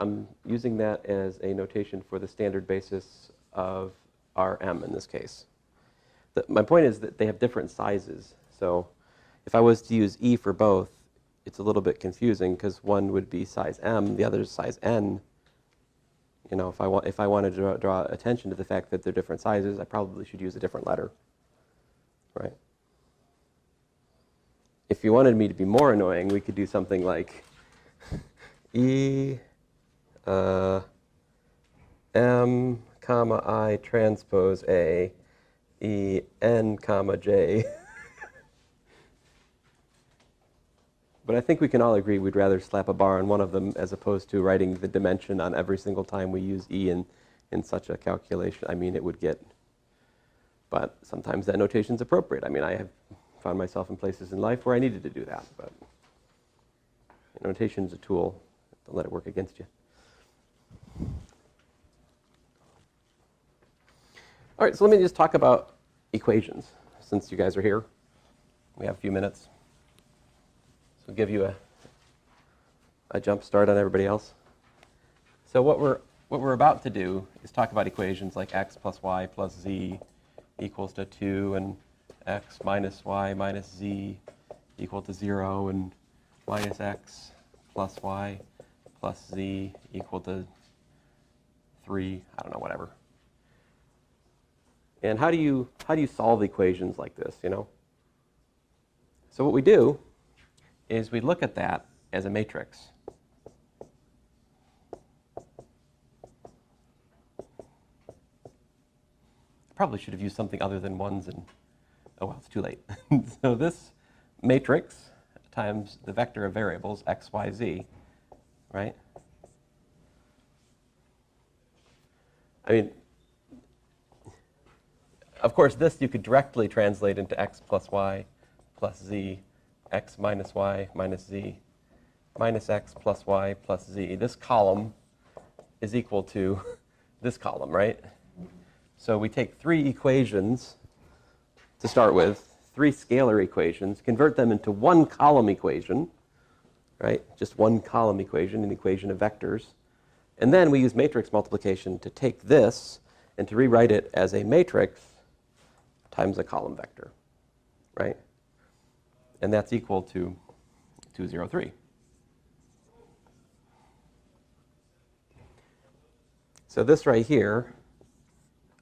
I'm using that as a notation for the standard basis of Rm in this case. My point is that they have different sizes. So if I was to use E for both, it's a little bit confusing because one would be size M, the other is size N. You know, if I wanted to draw attention to the fact that they're different sizes, I probably should use a different letter, right? If you wanted me to be more annoying, we could do something like E M comma I transpose A E N comma J. But I think we can all agree we'd rather slap a bar on one of them as opposed to writing the dimension on every single time we use E in such a calculation. I mean, it would get, but sometimes that notation is appropriate. I mean, I have found myself in places in life where I needed to do that, but notation is a tool. Don't let it work against you. All right, so let me just talk about equations since you guys are here. We have a few minutes. So give you a jump start on everybody else. So what we're about to do is talk about equations like x plus y plus z equals to 2 and x minus y minus z equal to 0 and minus x plus y plus z equal to 3, I don't know, whatever. And how do you solve equations like this, you know? So what we do is we look at that as a matrix. Probably should have used something other than ones and, oh well, it's too late. So this matrix times the vector of variables x, y, z, right? I mean, of course, this you could directly translate into x plus y plus z, x minus y minus z, minus x plus y plus z. This column is equal to this column, right? So we take 3 equations to start with, 3 scalar equations, convert them into 1 column equation, right? Just 1 column equation, an equation of vectors. And then we use matrix multiplication to take this and to rewrite it as a matrix times a column vector, right? And that's equal to 203. So this right here,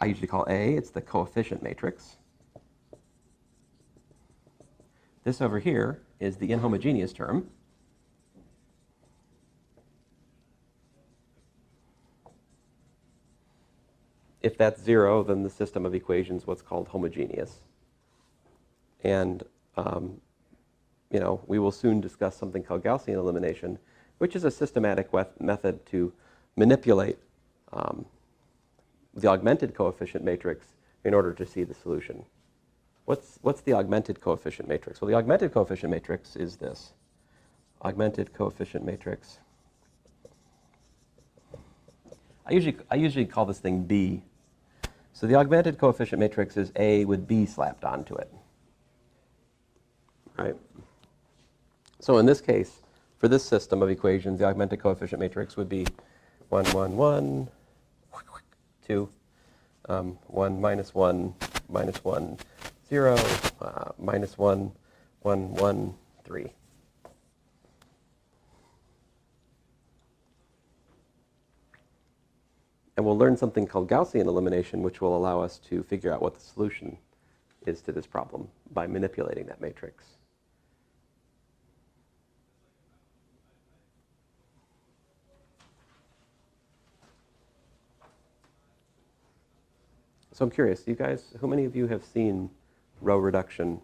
I usually call A. It's the coefficient matrix. This over here is the inhomogeneous term. If that's 0, then the system of equations is what's called homogeneous. And you know, we will soon discuss something called Gaussian elimination, which is a systematic method to manipulate the augmented coefficient matrix in order to see the solution. What's the augmented coefficient matrix? Well, the augmented coefficient matrix is this. Augmented coefficient matrix. I usually call this thing B. So the augmented coefficient matrix is A with B slapped onto it. Right? So in this case, for this system of equations, the augmented coefficient matrix would be 1, 1, 1, 2, 1, minus 1, minus 1, 0, minus 1, 1, 1, 3. And we'll learn something called Gaussian elimination, which will allow us to figure out what the solution is to this problem by manipulating that matrix. So I'm curious, you guys, how many of you have seen row reduction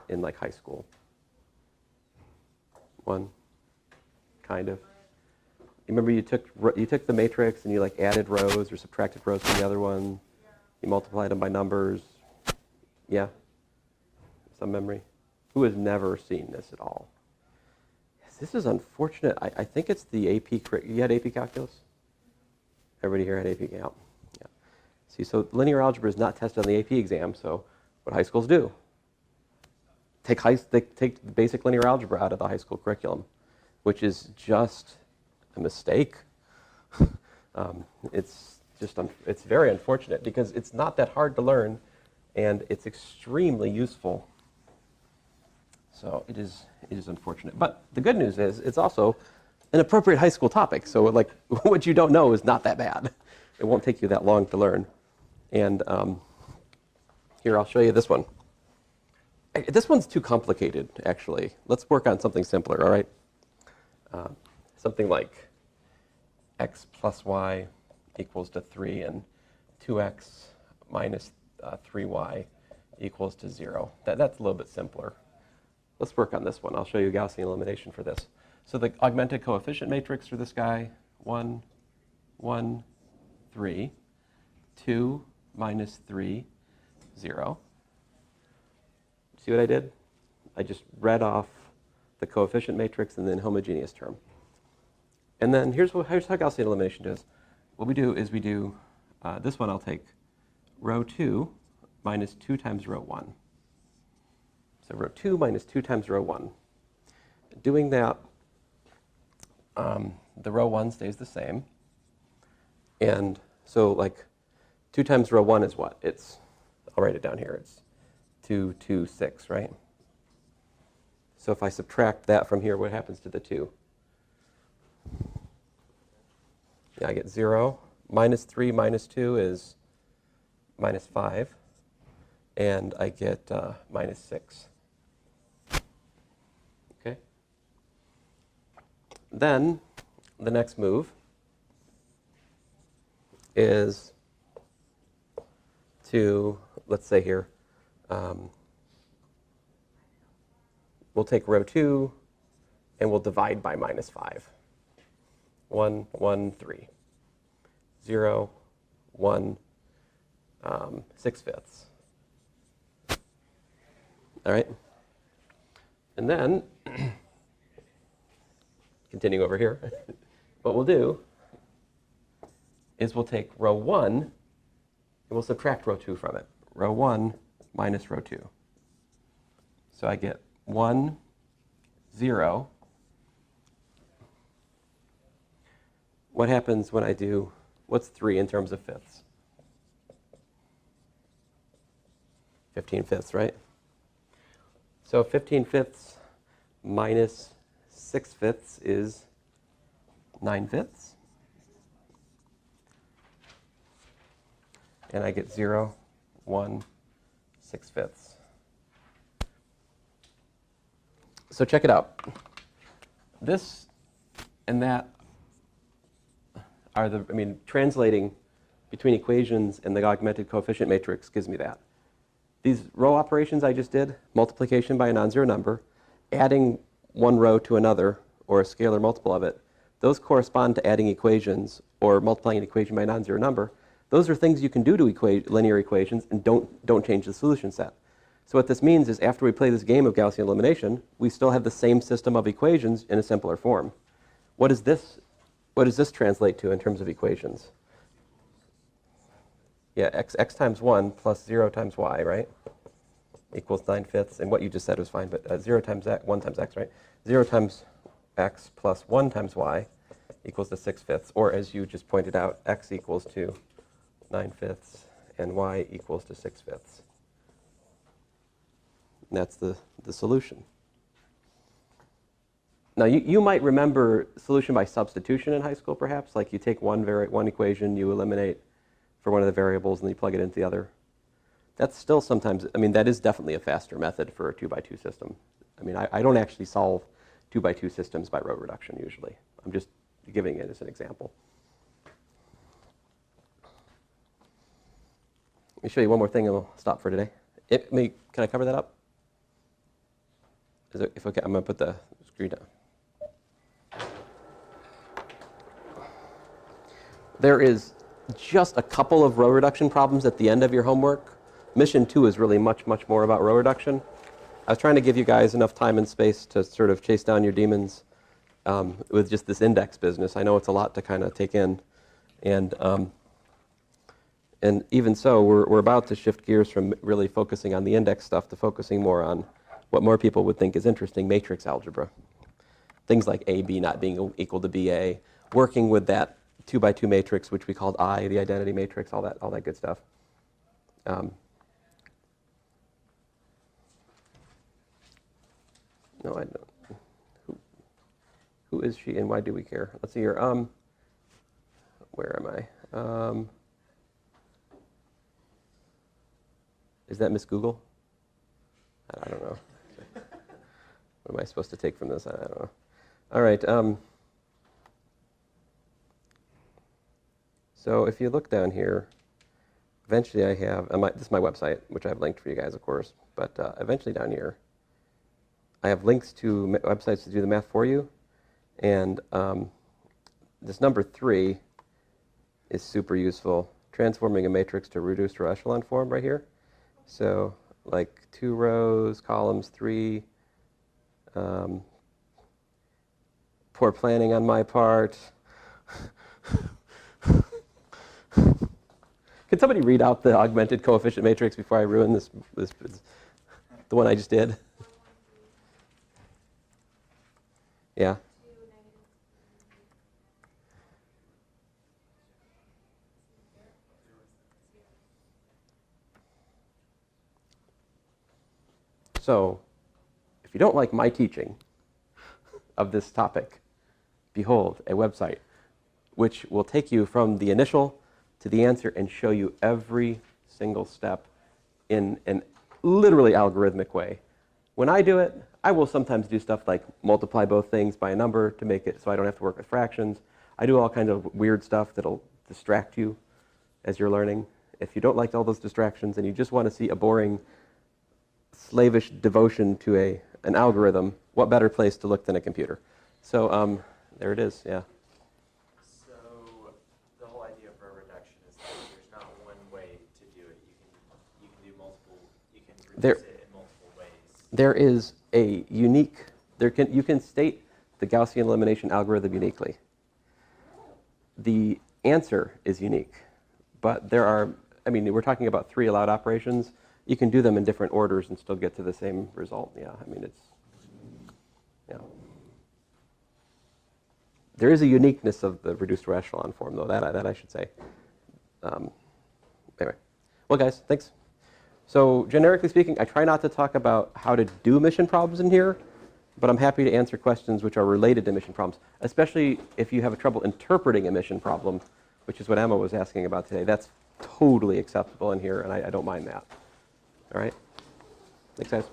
in like high school? One, kind of. You remember you took the matrix and you like added rows or subtracted rows from the other one. You multiplied them by numbers. Yeah? Some memory? Who has never seen this at all? Yes, this is unfortunate. I think it's the AP. You had AP calculus? Everybody here had AP calc? Yeah. See, so linear algebra is not tested on the AP exam, so what high schools do? Take basic linear algebra out of the high school curriculum, which is just a mistake. It's just it's very unfortunate because it's not that hard to learn, and it's extremely useful. So it is unfortunate. But the good news is it's also an appropriate high school topic. So like what you don't know is not that bad. It won't take you that long to learn. And here, I'll show you this one. This one's too complicated, actually. Let's work on something simpler, all right? Something like x plus y equals to 3 and 2x minus 3y equals to 0. That's a little bit simpler. Let's work on this one. I'll show you Gaussian elimination for this. So the augmented coefficient matrix for this guy, 1, 1, 3, 2, minus 3, 0. See what I did? I just read off the coefficient matrix and then homogeneous term. And then here's how Gaussian elimination does. What we do is we do, this one I'll take row 2 minus 2 times row 1. So row 2 minus 2 times row 1. Doing that, the row 1 stays the same. And so like 2 times row 1 is what? I'll write it down here. It's 2, 2, 6, right? So if I subtract that from here, what happens to the 2? Yeah, I get 0. Minus 3 minus 2 is minus 5. And I get minus 6. Okay? Then the next move is to, let's say here, we'll take row 2 and we'll divide by minus 5. 1, 1, 3. 0, 1, 6/5. All right? And then, continuing over here, what we'll do is we'll take row 1 and we'll subtract row 2 from it. Row 1 minus row 2. So I get 1, 0. What happens when I do, what's 3 in terms of fifths? 15/5, right? So 15/5 minus 6/5 is 9/5. And I get 0, 1, 6/5. So check it out. This and that are translating between equations and the augmented coefficient matrix gives me that. These row operations I just did, multiplication by a non-zero number, adding one row to another, or a scalar multiple of it, those correspond to adding equations or multiplying an equation by a non-zero number. Those are things you can do to linear equations and don't change the solution set. So what this means is after we play this game of Gaussian elimination, we still have the same system of equations in a simpler form. What does this translate to in terms of equations? Yeah, x times 1 plus 0 times y, right? Equals 9/5. And what you just said was fine, but 0 times x, 1 times x, right? 0 times x plus 1 times y equals to 6/5. Or as you just pointed out, x equals to 9/5 and y equals to 6/5. And that's the solution. Now, you might remember solution by substitution in high school, perhaps. Like you take one equation, you eliminate for one of the variables, and then you plug it into the other. That's still sometimes, that is definitely a faster method for a 2x2 system. I don't actually solve 2x2 systems by row reduction usually. I'm just giving it as an example. Let me show you one more thing and we'll stop for today. Can I cover that up? If okay, I'm going to put the screen down. There is just a couple of row reduction problems at the end of your homework. Mission 2 is really much more about row reduction. I was trying to give you guys enough time and space to sort of chase down your demons with just this index business. I know it's a lot to kind of take in. And even so, we're about to shift gears from really focusing on the index stuff to focusing more on what more people would think is interesting, matrix algebra. Things like AB not being equal to BA, working with that 2 by 2 matrix, which we called I, the identity matrix, all that good stuff. No, I don't. Who is she and why do we care? Let's see here. Where am I? Is that Miss Google? I don't know. What am I supposed to take from this? I don't know. All right. So if you look down here, eventually I have, this is my website, which I've linked for you guys, of course, but eventually down here, I have links to websites to do the math for you. And this number 3 is super useful, transforming a matrix to reduced row echelon form right here. So like 2 rows, columns, 3. Poor planning on my part. Can somebody read out the augmented coefficient matrix before I ruin this the one I just did? Yeah. So, if you don't like my teaching of this topic, behold, a website which will take you from the initial to the answer and show you every single step in an literally algorithmic way. When I do it, I will sometimes do stuff like multiply both things by a number to make it so I don't have to work with fractions. I do all kinds of weird stuff that'll distract you as you're learning. If you don't like all those distractions and you just want to see a boring, slavish devotion to an algorithm, what better place to look than a computer? So there it is, yeah. So the whole idea of row reduction is that there's not one way to do it. You can do multiple, you can reduce it in multiple ways. There is a unique, you can state the Gaussian elimination algorithm uniquely. The answer is unique, but there are, we're talking about 3 allowed operations. You can do them in different orders and still get to the same result. Yeah, yeah. There is a uniqueness of the reduced row echelon form, though, that I should say. Anyway, well, guys, thanks. So generically speaking, I try not to talk about how to do mission problems in here, but I'm happy to answer questions which are related to mission problems, especially if you have trouble interpreting a mission problem, which is what Emma was asking about today. That's totally acceptable in here, and I don't mind that. All right? Thanks, guys.